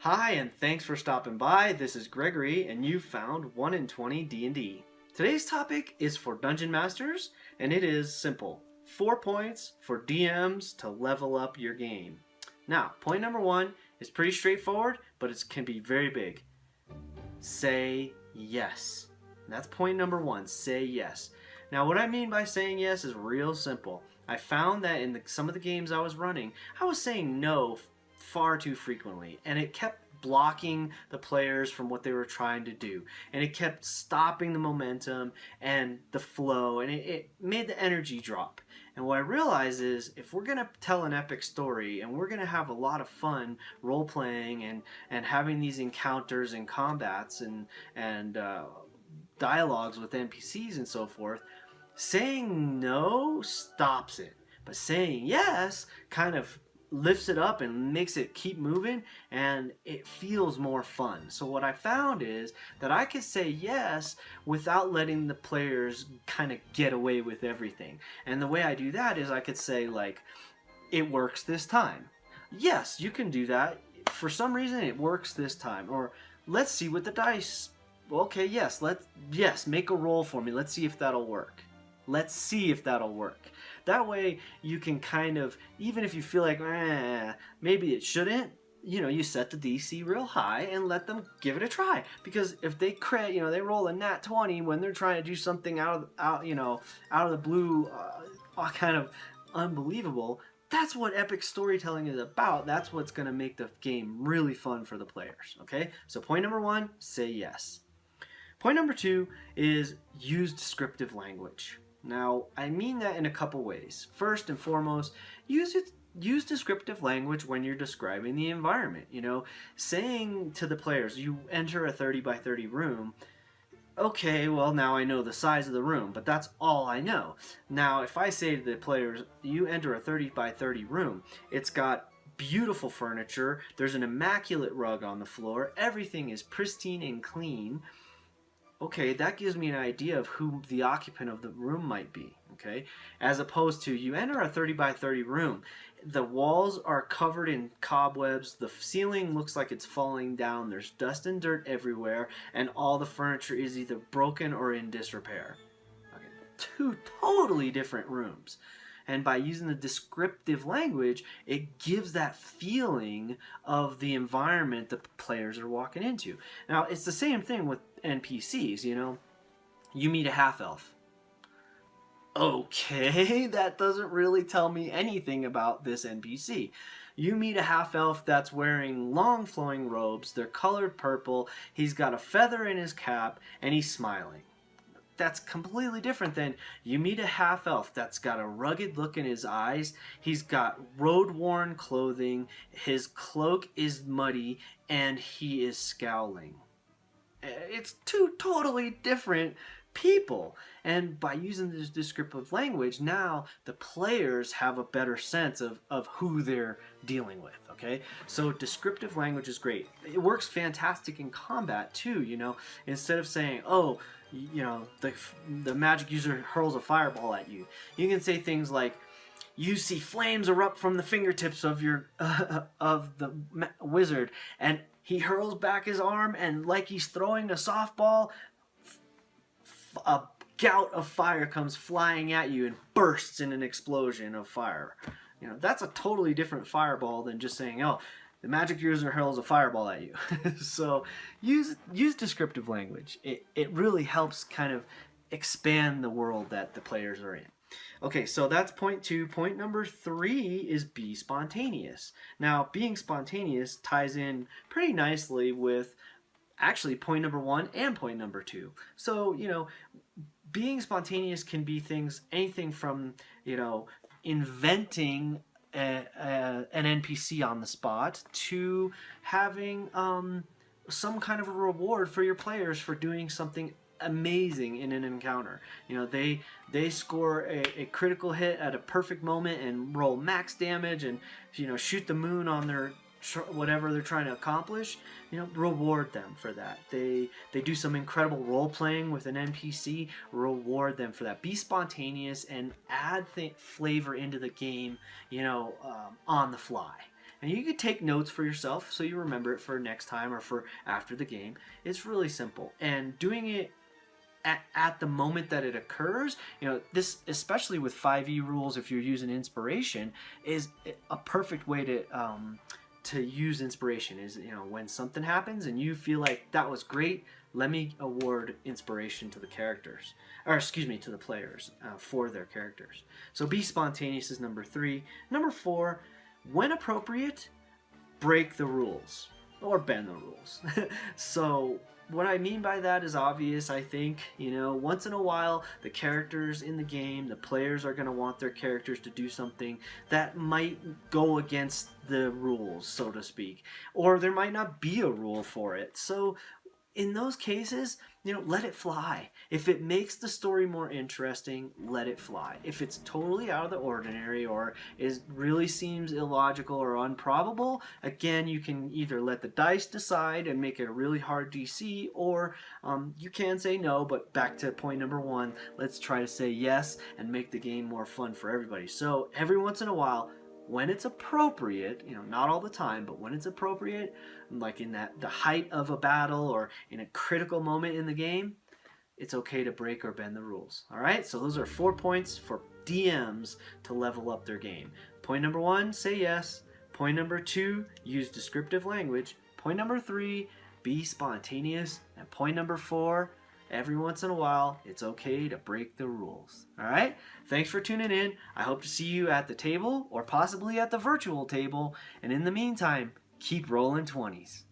Hi, and thanks for stopping by. This is Gregory, and you've found 1 in 20 D&D. Today's topic is for Dungeon Masters, and it is simple. 4 points for DMs to level up your game. Now, point number 1 is pretty straightforward, but it can be very big. Say yes. That's point number 1, say yes. Now, what I mean by saying yes is real simple. I found that in some of the games I was running, I was saying no far too frequently, and it kept blocking the players from what they were trying to do, and it kept stopping the momentum and the flow, and it made the energy drop. And what I realized is if we're going to tell an epic story and we're going to have a lot of fun role-playing and having these encounters and combats and dialogues with NPCs and so forth, saying no stops it, but saying yes kind of lifts it up and makes it keep moving, and it feels more fun. So what I found is that I could say yes without letting the players kind of get away with everything. And the way I do that is I could say, like, it works this time. Yes, you can do that. For some reason it works this time. Or let's see what the dice. Okay, yes, make a roll for me. Let's see if that'll work. Let's see if that'll work. That way you can kind of, even if you feel like maybe it shouldn't, you set the DC real high and let them give it a try. Because if they they roll a nat 20 when they're trying to do something out of the blue, kind of unbelievable. That's what epic storytelling is about. That's what's going to make the game really fun for the players. Okay, so point number 1, say yes. Point number 2 is use descriptive language. Now, I mean that in a couple ways. First and foremost, use descriptive language when you're describing the environment. Saying to the players, you enter a 30 by 30 room. Okay, well, now I know the size of the room, but that's all I know. Now, if I say to the players, you enter a 30 by 30 room, it's got beautiful furniture, there's an immaculate rug on the floor, everything is pristine and clean. Okay, that gives me an idea of who the occupant of the room might be, okay? As opposed to, you enter a 30 by 30 room, the walls are covered in cobwebs, the ceiling looks like it's falling down, there's dust and dirt everywhere, and all the furniture is either broken or in disrepair. Okay, 2 totally different rooms. And by using the descriptive language, it gives that feeling of the environment the players are walking into. Now, it's the same thing with NPCs, You meet a half-elf. Okay, that doesn't really tell me anything about this NPC. You meet a half-elf that's wearing long flowing robes, they're colored purple, he's got a feather in his cap, and he's smiling. That's completely different than you meet a half-elf that's got a rugged look in his eyes, he's got road-worn clothing, his cloak is muddy, and he is scowling. It's 2 totally different people. And by using this descriptive language, now the players have a better sense of who they're dealing with, okay? So descriptive language is great. It works fantastic in combat too, Instead of saying, oh, the magic user hurls a fireball at you, you can say things like, you see flames erupt from the fingertips of your of the wizard, and he hurls back his arm, and like he's throwing a softball, a gout of fire comes flying at you and bursts in an explosion of fire. That's a totally different fireball than just saying, oh, the magic user hurls a fireball at you. So use descriptive language. It really helps kind of expand the world that the players are in. Okay, so that's point 2. Point number 3 is be spontaneous. Now, being spontaneous ties in pretty nicely with actually point number 1 and point number 2. So, being spontaneous can be anything from, inventing an NPC on the spot to having some kind of a reward for your players for doing something amazing in an encounter. They score a critical hit at a perfect moment and roll max damage and shoot the moon on their whatever they're trying to accomplish. Reward them for that. They do some incredible role playing with an NPC. Reward them for that. Be spontaneous and add flavor into the game. On the fly. And you can take notes for yourself so you remember it for next time or for after the game. It's really simple. And doing it at the moment that it occurs, this, especially with 5e rules, if you're using inspiration, is a perfect way to use inspiration. Is, when something happens and you feel like that was great, let me award inspiration to the characters, or excuse me, to the players for their characters. So be spontaneous is number 3. Number 4, when appropriate, break the rules or bend the rules. So what I mean by that is obvious, I think. Once in a while, the characters in the game, the players are going to want their characters to do something that might go against the rules, so to speak. Or there might not be a rule for it. So in those cases, let it fly. If it makes the story more interesting, let it fly. If it's totally out of the ordinary or really seems illogical or improbable, again, you can either let the dice decide and make it a really hard DC, or you can say no, but back to point number 1, let's try to say yes and make the game more fun for everybody. So every once in a while, when it's appropriate, not all the time, but when it's appropriate, like in the height of a battle or in a critical moment in the game, it's okay to break or bend the rules. All right, so those are 4 points for DMs to level up their game. Point number 1, say yes. Point number 2, use descriptive language. Point number 3, be spontaneous. And point number 4, every once in a while, it's okay to break the rules. All right? Thanks for tuning in. I hope to see you at the table or possibly at the virtual table. And in the meantime, keep rolling 20s.